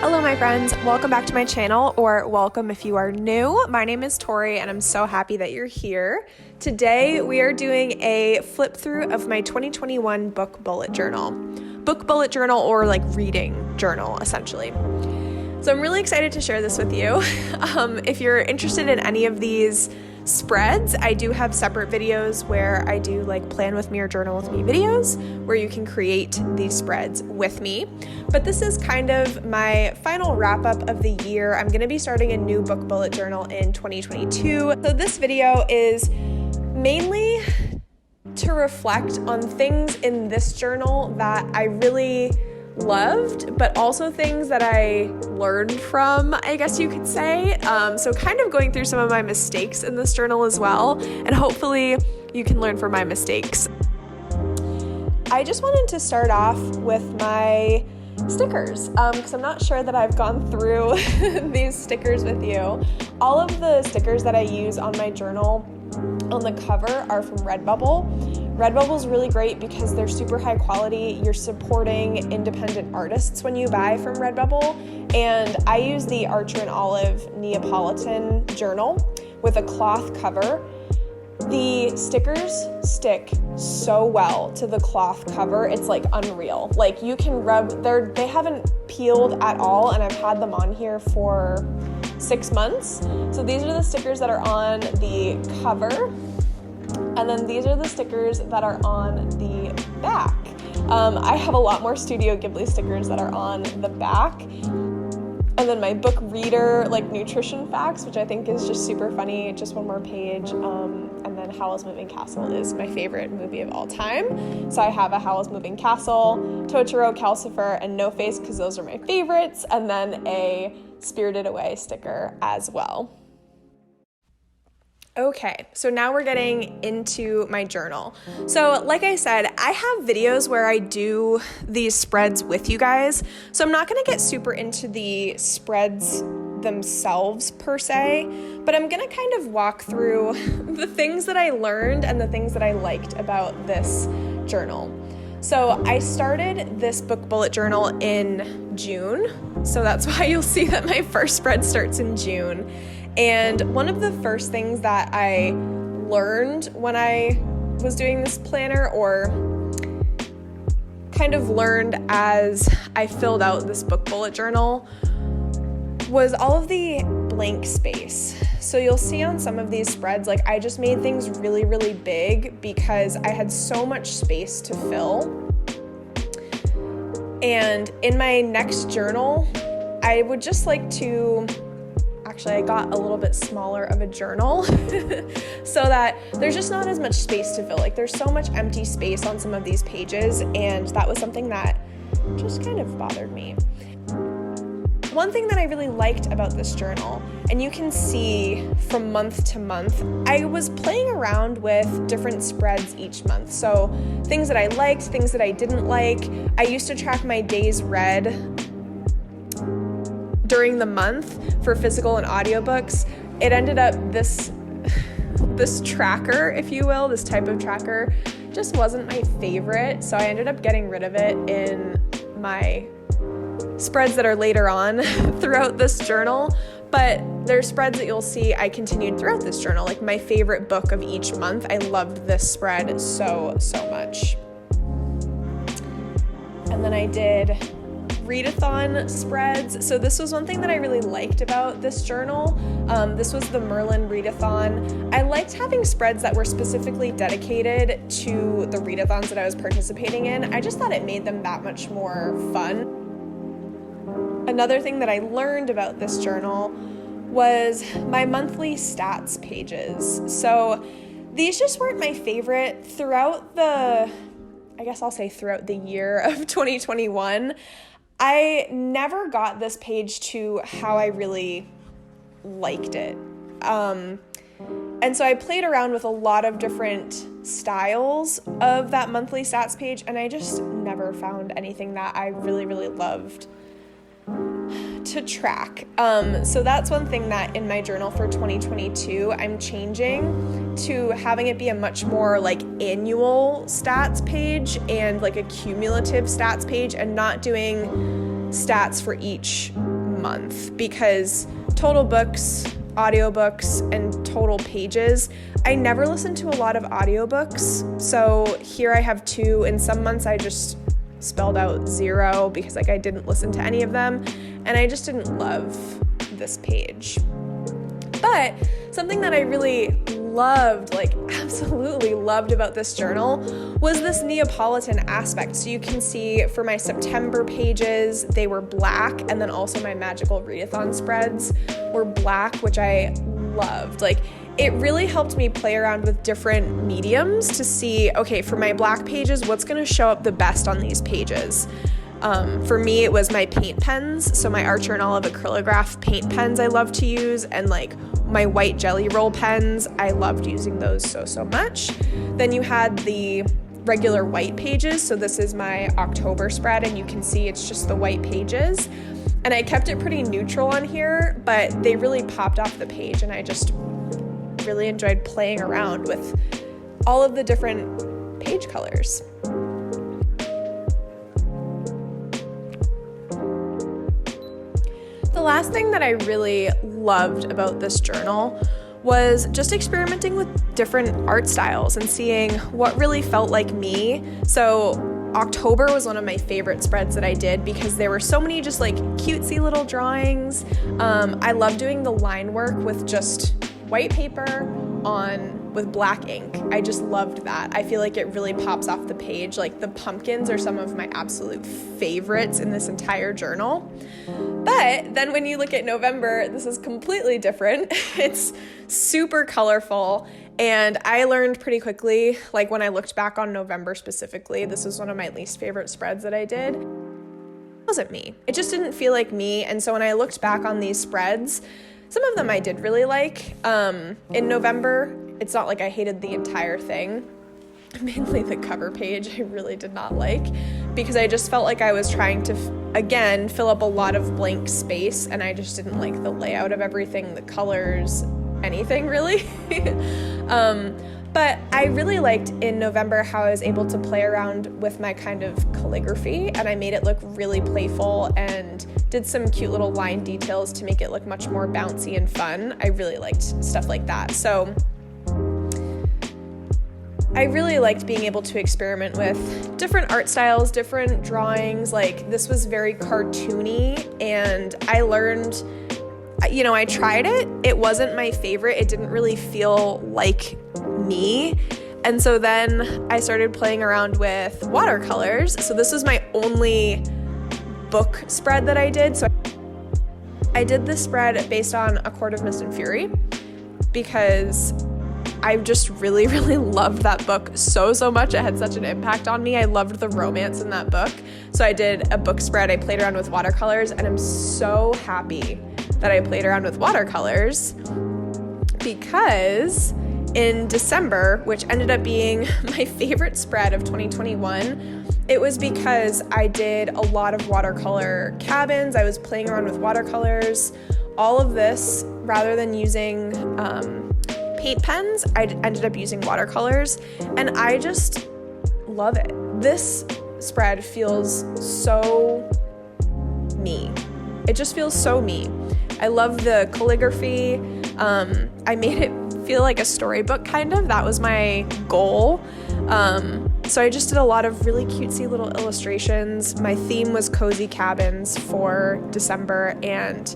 Hello my friends, welcome back to my channel, or welcome if you are new. My name is Tori and I'm so happy that you're here. Today we are doing a flip through of my 2021 book bullet journal. Book bullet journal, or like reading journal essentially. So I'm really excited to share this with you. If you're interested in any of these spreads, I do have separate videos where I do like plan with me or journal with me videos where you can create these spreads with me. But this is kind of my final wrap up of the year. I'm going to be starting a new book bullet journal in 2022. So this video is mainly to reflect on things in this journal that I really loved, but also things that I learned from, I guess you could say. So kind of going through some of my mistakes in this journal as well, and hopefully you can learn from my mistakes. I just wanted to start off with my stickers, because I'm not sure that I've gone through these stickers with you. All of the stickers that I use on my journal on the cover are from Redbubble. Redbubble is really great because they're super high quality. You're supporting independent artists when you buy from Redbubble. And I use the Archer and Olive Neapolitan journal with a cloth cover. The stickers stick so well to the cloth cover. It's like unreal. Like you can rub, they haven't peeled at all, and I've had them on here for 6 months. So these are the stickers that are on the cover. And then these are the stickers that are on the back. I have a lot more Studio Ghibli stickers that are on the back. And then my book reader, like nutrition facts, which I think is just super funny, just one more page. And then Howl's Moving Castle is my favorite movie of all time. So I have a Howl's Moving Castle, Totoro, Calcifer, and No Face, because those are my favorites. And then a Spirited Away sticker as well. Okay, so now we're getting into my journal. So like I said, I have videos where I do these spreads with you guys. So I'm not gonna get super into the spreads themselves per se, but I'm gonna kind of walk through the things that I learned and the things that I liked about this journal. So I started this book bullet journal in June. So that's why you'll see that my first spread starts in June. And one of the first things that I learned when I was doing this planner, or kind of learned as I filled out this book bullet journal, was all of the blank space. So you'll see on some of these spreads, like I just made things really, really big because I had so much space to fill. And in my next journal, I would just like to... Actually, I got a little bit smaller of a journal so that there's just not as much space to fill. Like there's so much empty space on some of these pages, and that was something that just kind of bothered me. One thing that I really liked about this journal, and you can see from month to month, I was playing around with different spreads each month. So things that I liked, things that I didn't like. I used to track my days read during the month for physical and audiobooks. It ended up this tracker, if you will, this type of tracker, just wasn't my favorite. So I ended up getting rid of it in my spreads that are later on throughout this journal. But there's spreads that you'll see I continued throughout this journal. Like my favorite book of each month, I loved this spread so much. And then I did readathon spreads. So this was one thing that I really liked about this journal. This was the Merlin readathon. I liked having spreads that were specifically dedicated to the readathons that I was participating in. I just thought it made them that much more fun. Another thing that I learned about this journal was my monthly stats pages. So these just weren't my favorite throughout the year of 2021. I never got this page to how I really liked it. And so I played around with a lot of different styles of that monthly stats page, and I just never found anything that I really, really loved to track. So that's one thing that in my journal for 2022, I'm changing to having it be a much more like annual stats page and like a cumulative stats page, and not doing stats for each month, because total books, audiobooks, and total pages, I never listen to a lot of audiobooks. So here I have 2. In some months I just spelled out 0 because like I didn't listen to any of them, and I just didn't love this page. But something that I really loved, like absolutely loved about this journal, was this Neapolitan aspect. So you can see for my September pages, they were black, and then also my magical readathon spreads were black, which I loved. Like, it really helped me play around with different mediums to see, okay, for my black pages, what's going to show up the best on these pages? For me, it was my paint pens. So my Archer and Olive acrylograph paint pens I love to use, and like my white jelly roll pens, I loved using those so much. Then you had the regular white pages. So this is my October spread, and you can see it's just the white pages. And I kept it pretty neutral on here, but they really popped off the page, and I just really enjoyed playing around with all of the different page colors. The last thing that I really loved about this journal was just experimenting with different art styles and seeing what really felt like me. So October was one of my favorite spreads that I did because there were so many just like cutesy little drawings. I love doing the line work with just white paper with black ink. I just loved that. I feel like it really pops off the page. Like the pumpkins are some of my absolute favorites in this entire journal. But then when you look at November, this is completely different. It's super colorful, and I learned pretty quickly, like when I looked back on November specifically, this was one of my least favorite spreads that I did. It wasn't me. It just didn't feel like me. And so when I looked back on these spreads, some of them I did really like. In November, it's not like I hated the entire thing. Mainly the cover page I really did not like, because I just felt like I was trying to, again, fill up a lot of blank space, and I just didn't like the layout of everything, the colors, anything really. But I really liked in November how I was able to play around with my kind of calligraphy, and I made it look really playful and did some cute little line details to make it look much more bouncy and fun. I really liked stuff like that. So I really liked being able to experiment with different art styles, different drawings. Like this was very cartoony, and I learned, I tried it. It wasn't my favorite. It didn't really feel like me. And so then I started playing around with watercolors. So this was my only book spread that I did. So I did this spread based on A Court of Mist and Fury because I just really, really loved that book so much. It had such an impact on me. I loved the romance in that book. So I did a book spread. I played around with watercolors, and I'm so happy that I played around with watercolors because in December, which ended up being my favorite spread of 2021, it was because I did a lot of watercolor cabins. I was playing around with watercolors. All of this, rather than using paint pens, I ended up using watercolors, and I just love it. This spread feels so me. It just feels so me. I love the calligraphy. I made it feel like a storybook kind of. That was my goal. So I just did a lot of really cutesy little illustrations. My theme was cozy cabins for December, and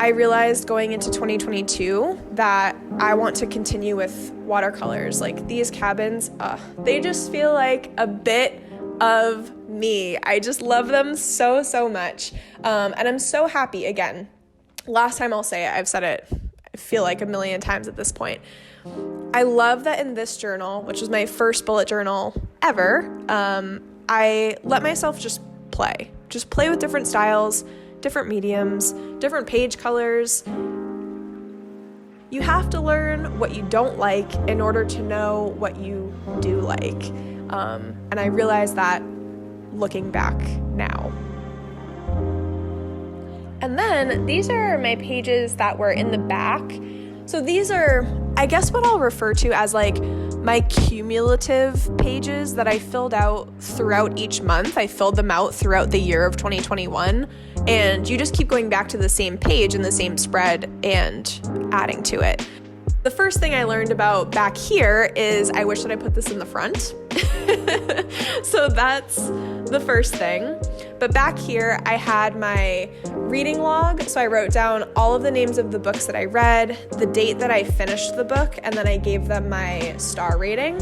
I realized going into 2022 that I want to continue with watercolors. Like these cabins, they just feel like a bit of me. I just love them so much. And I'm so happy. Again, last time I'll say it, I've said it, I feel like a million times at this point. I love that in this journal, which was my first bullet journal ever, I let myself just play with different styles, different mediums, different page colors. You have to learn what you don't like in order to know what you do like. And I realize that looking back now. And then these are my pages that were in the back. So these are, I guess, what I'll refer to as like my cumulative pages that I filled out throughout each month. I filled them out throughout the year of 2021, and you just keep going back to the same page in the same spread and adding to it. The first thing I learned about back here is I wish that I put this in the front. So that's the first thing. But back here, I had my reading log. So I wrote down all of the names of the books that I read, the date that I finished the book, and then I gave them my star rating.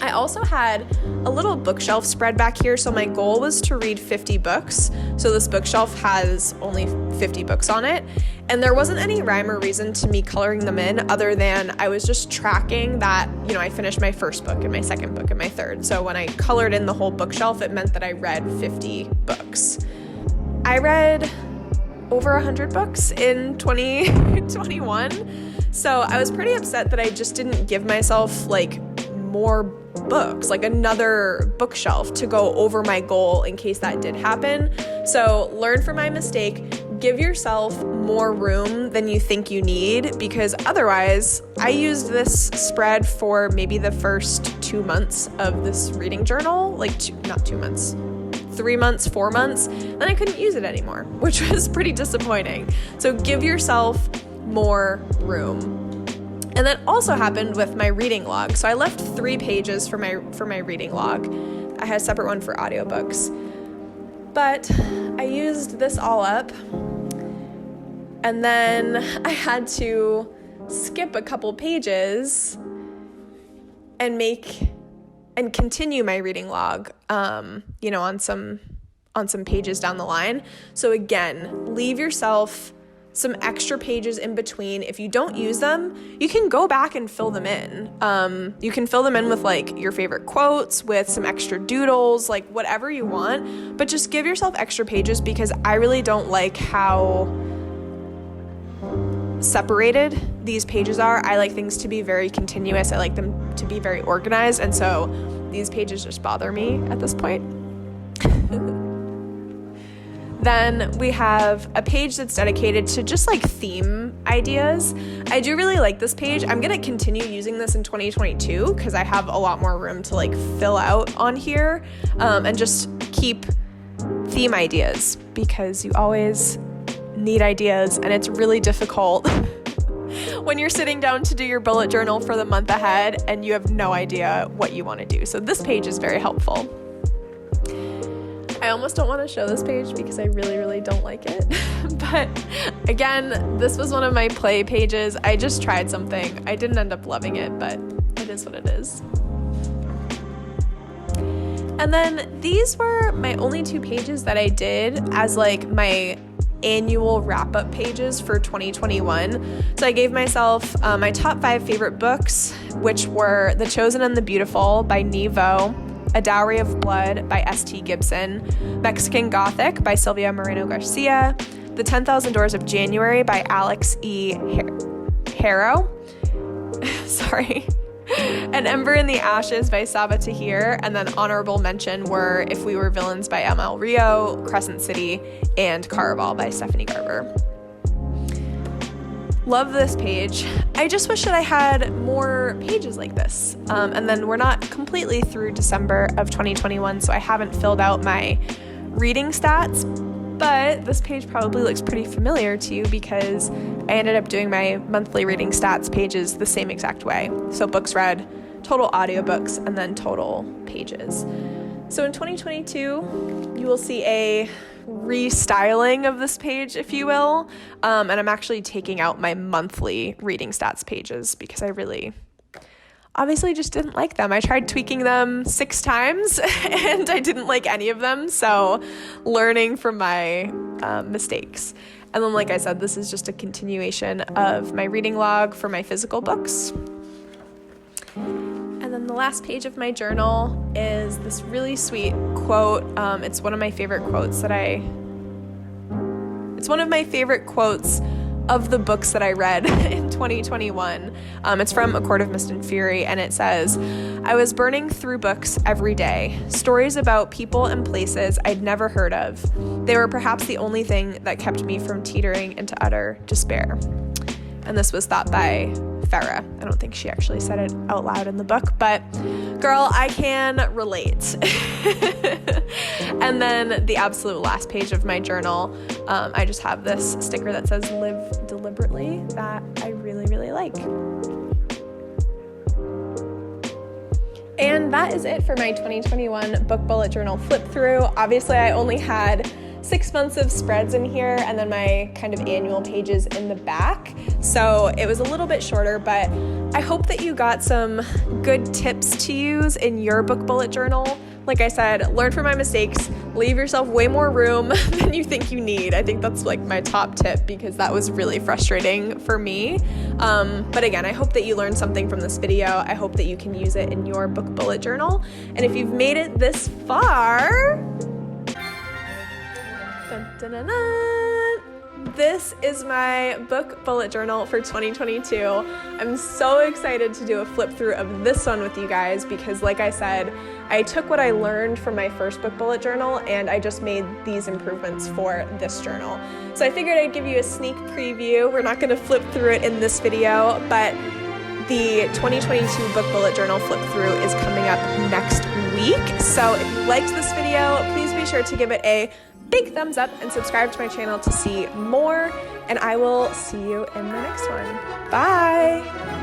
I also had a little bookshelf spread back here. So my goal was to read 50 books. So this bookshelf has only 50 books on it. And there wasn't any rhyme or reason to me coloring them in other than I was just tracking that, I finished my first book and my second book and my third. So when I colored in the whole bookshelf, it meant that I read 50 books. I read over 100 books in 2021. So I was pretty upset that I just didn't give myself more books, another bookshelf to go over my goal in case that did happen. So learn from my mistake. Give yourself more room than you think you need, because otherwise, I used this spread for maybe the first 2 months of this reading journal, not 2 months, 3 months, 4 months, then I couldn't use it anymore, which was pretty disappointing. So give yourself more room. And that also happened with my reading log. So I left 3 pages for my reading log. I had a separate one for audiobooks. But I used this all up, and then I had to skip a couple pages and continue my reading log, on some pages down the line. So again, leave yourself some extra pages in between. If you don't use them, you can go back and fill them in. You can fill them in with your favorite quotes, with some extra doodles, whatever you want, but just give yourself extra pages, because I really don't like how separated these pages are. I like things to be very continuous. I like them to be very organized, and so these pages just bother me at this point. Then we have a page that's dedicated to just theme ideas. I do really like this page. I'm going to continue using this in 2022 because I have a lot more room to fill out on here, and just keep theme ideas, because you always need ideas, and it's really difficult when you're sitting down to do your bullet journal for the month ahead and you have no idea what you want to do. So this page is very helpful. I almost don't want to show this page because I really, really don't like it. But again, this was one of my play pages. I just tried something. I didn't end up loving it, but it is what it is. And then these were my only 2 pages that I did as my annual wrap-up pages for 2021. So I gave myself my top 5 favorite books, which were The Chosen and the Beautiful by Nevo, A Dowry of Blood by S.T. Gibson, Mexican Gothic by Silvia Moreno Garcia, The 10,000 Doors of January by Alex E. Harrow, sorry, An Ember in the Ashes by Saba Tahir, and then honorable mention were If We Were Villains by M.L. Rio, Crescent City, and Caraval by Stephanie Garber. Love this page. I just wish that I had more pages like this. And then we're not completely through December of 2021, so I haven't filled out my reading stats, but this page probably looks pretty familiar to you because I ended up doing my monthly reading stats pages the same exact way. So books read, total audiobooks, and then total pages. So in 2022, you will see a restyling of this page, if you will, and I'm actually taking out my monthly reading stats pages because I really obviously just didn't like them. I tried tweaking them 6 times and I didn't like any of them, so learning from my mistakes. And then, like I said, this is just a continuation of my reading log for my physical books. And then the last page of my journal is this really sweet quote. It's one of my favorite quotes of the books that I read in 2021. It's from A Court of Mist and Fury, and it says, "I was burning through books every day, stories about people and places I'd never heard of. They were perhaps the only thing that kept me from teetering into utter despair." And this was thought by Farah. I don't think she actually said it out loud in the book, but girl, I can relate. And then the absolute last page of my journal, I just have this sticker that says live deliberately that I really, really like. And that is it for my 2021 book bullet journal flip through. Obviously, I only had 6 months of spreads in here and then my kind of annual pages in the back. So it was a little bit shorter, but I hope that you got some good tips to use in your book bullet journal. Like I said, learn from my mistakes, leave yourself way more room than you think you need. I think that's like my top tip because that was really frustrating for me. But again, I hope that you learned something from this video. I hope that you can use it in your book bullet journal. And if you've made it this far, dun, dun, dun, dun, this is my book bullet journal for 2022. I'm so excited to do a flip through of this one with you guys because like I said, I took what I learned from my first book bullet journal and I just made these improvements for this journal. So I figured I'd give you a sneak preview. We're not going to flip through it in this video, but the 2022 book bullet journal flip through is coming up next week. So if you liked this video, please be sure to give it a big thumbs up and subscribe to my channel to see more. And I will see you in the next one. Bye.